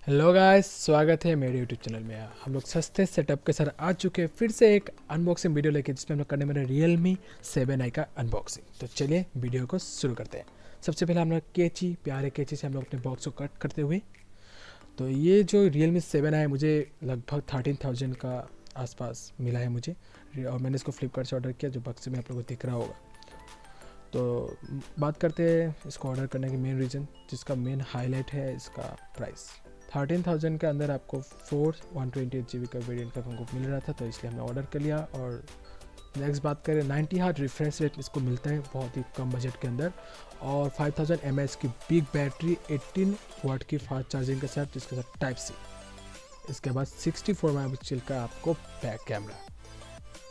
Hello guys, स्वागत है मेरे यूट्यूब चैनल में। हम लोग सस्ते सेटअप के साथ आ चुके हैं फिर से एक अनबॉक्सिंग वीडियो लेके, जिसमें हम लोग करने मेरे realme 7i का अनबॉक्सिंग। तो चलिए वीडियो को शुरू करते हैं। सबसे पहले हम लोग कैंची, प्यारे कैंची से हम लोग अपने बॉक्स को कट करते हुए। तो ये जो realme 7i मुझे लगभग 13,000 का आसपास मिला है मुझे, और मैंने इसको फ्लिपकार्ट से ऑर्डर किया, जो बक्स में आप लोगों को दिख रहा होगा। तो बात करते हैं इसको ऑर्डर करने की मेन रीज़न, जिसका मेन हाईलाइट है इसका प्राइस। 13,000 के अंदर आपको 128 GB का वेरिएंट का हमको मिल रहा था, तो इसलिए हमने ऑर्डर कर लिया। और नेक्स्ट बात करें, 90 हर्ट्ज रिफ्रेश रेट इसको मिलता है बहुत ही कम बजट के अंदर, और 5000 mAh की बिग बैटरी, 18 वाट की फास्ट चार्जिंग के साथ, जिसके साथ टाइप सी। इसके बाद 64 मेगापिक्सल का आपको बैक कैमरा,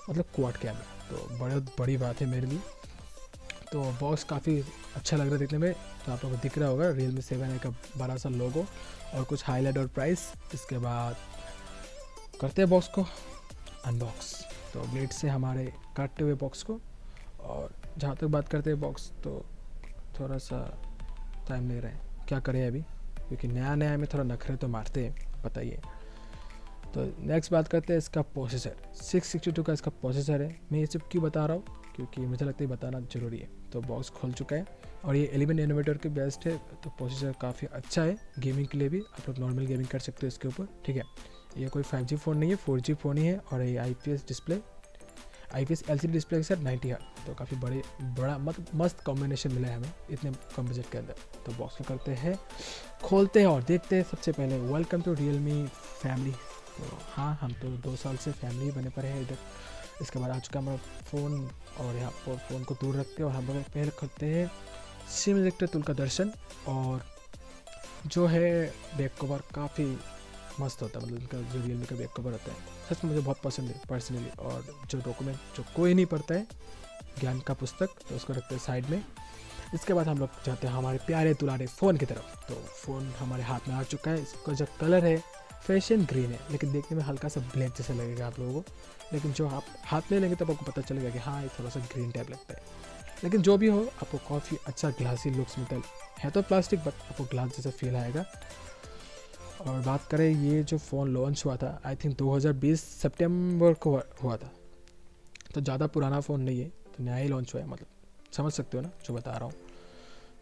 मतलब क्वाड कैमरा, तो बहुत बड़ी बात है मेरे लिए। तो बॉक्स काफ़ी अच्छा लग रहा है देखने में। तो आप लोगों को दिख रहा होगा realme 7i का बड़ा सा लोगो और कुछ हाईलाइट और प्राइस। इसके बाद करते हैं बॉक्स को अनबॉक्स। तो ब्लेड से हमारे काटते हुए बॉक्स को, और जहाँ तक बात करते हैं बॉक्स, तो थोड़ा सा टाइम ले रहे हैं, क्या करें अभी, क्योंकि नया नया में थोड़ा नखरे तो मारते हैं, बताइए। तो नेक्स्ट बात करते हैं इसका प्रोसेसर। 662 का इसका प्रोसेसर है। मैं ये सब क्यों बता रहा हूँ, क्योंकि मुझे लगता है बताना ज़रूरी है। तो बॉक्स खोल चुका है, और ये 11 नैनोमीटर के बेस्ट है, तो प्रोसेसर काफ़ी अच्छा है। गेमिंग के लिए भी आप लोग नॉर्मल गेमिंग कर सकते हो इसके ऊपर, ठीक है। ये कोई 5G फ़ोन नहीं है, 4G फ़ोन ही है, और ये IPS display, IPS LCD display के साथ 90 हर्ट्ज। तो काफ़ी बड़ा मस्त कॉम्बिनेशन मिला है हमें इतने कम बजट के अंदर। तो बॉक्स को करते हैं, खोलते हैं और देखते हैं। सबसे पहले वेलकम टू realme फैमिली। तो हाँ, हम तो 2 साल से फैमिली बने पड़े हैं इधर। इसके बाद आ चुका हमारा फ़ोन, और यहाँ पर फ़ोन को दूर रखते हैं, और हम लोग पहले करते हैं सिम इजेक्टर टूल का दर्शन। और जो है बैक कवर काफ़ी मस्त होता है, मतलब इनका जो रियलमी का बैक कवर होता है, सच में मुझे बहुत पसंद है पर्सनली। और जो डॉक्यूमेंट जो कोई नहीं पढ़ता है, ज्ञान का पुस्तक, तो उसको रखते हैं साइड में। इसके बाद हम लोग जाते हैं हमारे प्यारे दुलारे फ़ोन की तरफ। तो फ़ोन हमारे हाथ में आ चुका है। इसका जो कलर है फैशन ग्रीन है, लेकिन देखने में हल्का सा ब्लैक जैसा लगेगा आप लोगों को, लेकिन जो आप हाथ में लेंगे तब आपको पता चलेगा कि हाँ, ये थोड़ा सा ग्रीन टाइप लगता है। लेकिन जो भी हो, आपको काफ़ी अच्छा ग्लासी लुक्स मिलता है तो प्लास्टिक, बट आपको ग्लास जैसा फील आएगा। और बात करें, ये जो फ़ोन लॉन्च हुआ था, आई थिंक 2020 सितंबर को हुआ था, तो ज़्यादा पुराना फ़ोन नहीं है, तो नया ही लॉन्च हुआ है, मतलब समझ सकते हो ना जो बता रहा हूँ।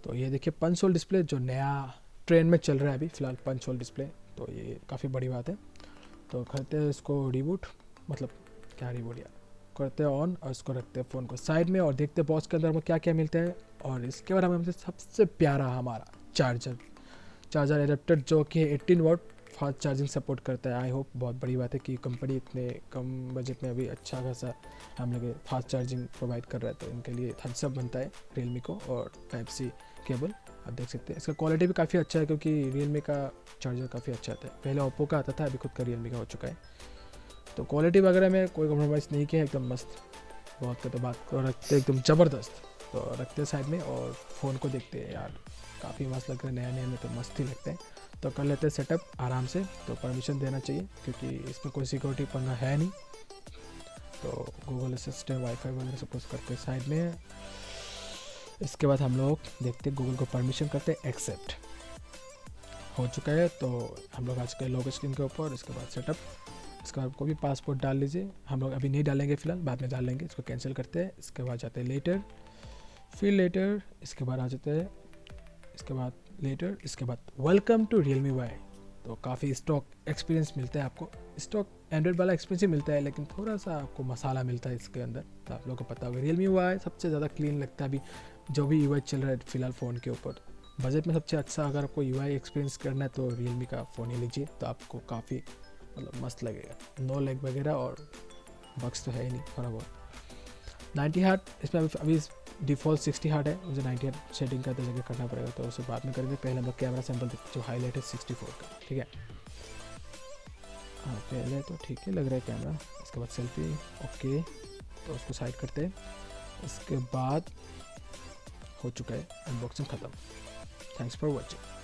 तो ये देखिए पंच होल डिस्प्ले, जो नया ट्रेंड में चल रहा है अभी फ़िलहाल, पंच होल डिस्प्ले, तो ये काफ़ी बड़ी बात है। तो करते हैं इसको रिबूट, मतलब क्या रिबूट यार, करते हैं ऑन, और इसको रखते हैं फ़ोन को साइड में, और देखते हैं बॉक्स के अंदर में क्या क्या मिलता है। और इसके बाद हमसे सबसे प्यारा हमारा चार्जर एडेप्टर, जो कि 18 वाट फास्ट चार्जिंग सपोर्ट करता है। आई होप, बहुत बड़ी बात है कि कंपनी इतने कम बजट में अभी अच्छा खासा हम लोग फास्ट चार्जिंग प्रोवाइड कर रहा है, तो इनके लिए थम्स अप बनता है रियलमी को। और टाइप-C केबल आप देख सकते हैं। इसका क्वालिटी भी काफ़ी अच्छा है, क्योंकि रियलमी का चार्जर काफ़ी अच्छा आता है। पहले ओप्पो का आता था, अभी खुद का रियलमी का हो चुका है। तो क्वालिटी वगैरह में कोई कॉम्प्रोमाइज़ नहीं किया, एकदम मस्त। बहुत का तो बात को रखते हैं एकदम ज़बरदस्त। तो रखते हैं साइड में, और फ़ोन को देखते हैं यार, काफ़ी मस्त लग रहा है, नया नया में तो मस्त ही लगता है। तो कर लेते हैं सेटअप आराम से। तो परमिशन देना चाहिए, क्योंकि इसमें कोई सिक्योरिटी पंगा है नहीं। तो गूगल असिस्टेंट, वाईफाई वगैरह सपोज करते हैं साइड में। इसके बाद हम लोग देखते हैं, गूगल को परमिशन करते हैं, एक्सेप्ट हो चुका है। तो हम लोग आज के लोगो स्क्रीन के ऊपर। इसके बाद सेटअप, इसका आपको भी पासपोर्ट डाल लीजिए। हम लोग अभी नहीं डालेंगे फ़िलहाल, बाद में डाल लेंगे। इसको कैंसिल करते हैं। इसके बाद जाते हैं लेटर, फिर लेटर, इसके बाद आ जाते हैं, इसके बाद लेटर, इसके बाद वेलकम टू रियलमी वाई। तो काफ़ी स्टॉक एक्सपीरियंस मिलता है आपको। स्टॉक एंड्रॉइड वाला एक्सपीरियंस ही मिलता है, लेकिन थोड़ा सा आपको मसाला मिलता है इसके अंदर। तो आप लोगों को पता होगा रियलमी वाई सबसे ज़्यादा क्लीन लगता है अभी, जो भी UI चल रहा है फिलहाल फ़ोन के ऊपर। बजट में सबसे अच्छा अगर आपको UI एक्सपीरियंस करना है, तो रियलमी का फ़ोन ही लीजिए, तो आपको काफ़ी मतलब मस्त लगेगा। नो लैग वगैरह, और बग्स तो है ही नहीं, थोड़ा बहुत। 90 हर्ट्ज इसमें अभी डिफ़ॉल्ट 60 हर्ट्ज है, मुझे 90 हर्ट्ज सेटिंग का जगह करना पड़ेगा, तो उसे बाद में करेंगे। पहले हम लोग कैमरा सैंपल देखते, जो हाईलाइट है 64 का, ठीक है। हाँ, पहले तो ठीक है लग रहा है कैमरा। इसके बाद सेल्फी, ओके, तो उसको साइड करते हैं। इसके बाद हो चुका है अनबॉक्सिंग ख़त्म। Thanks for watching.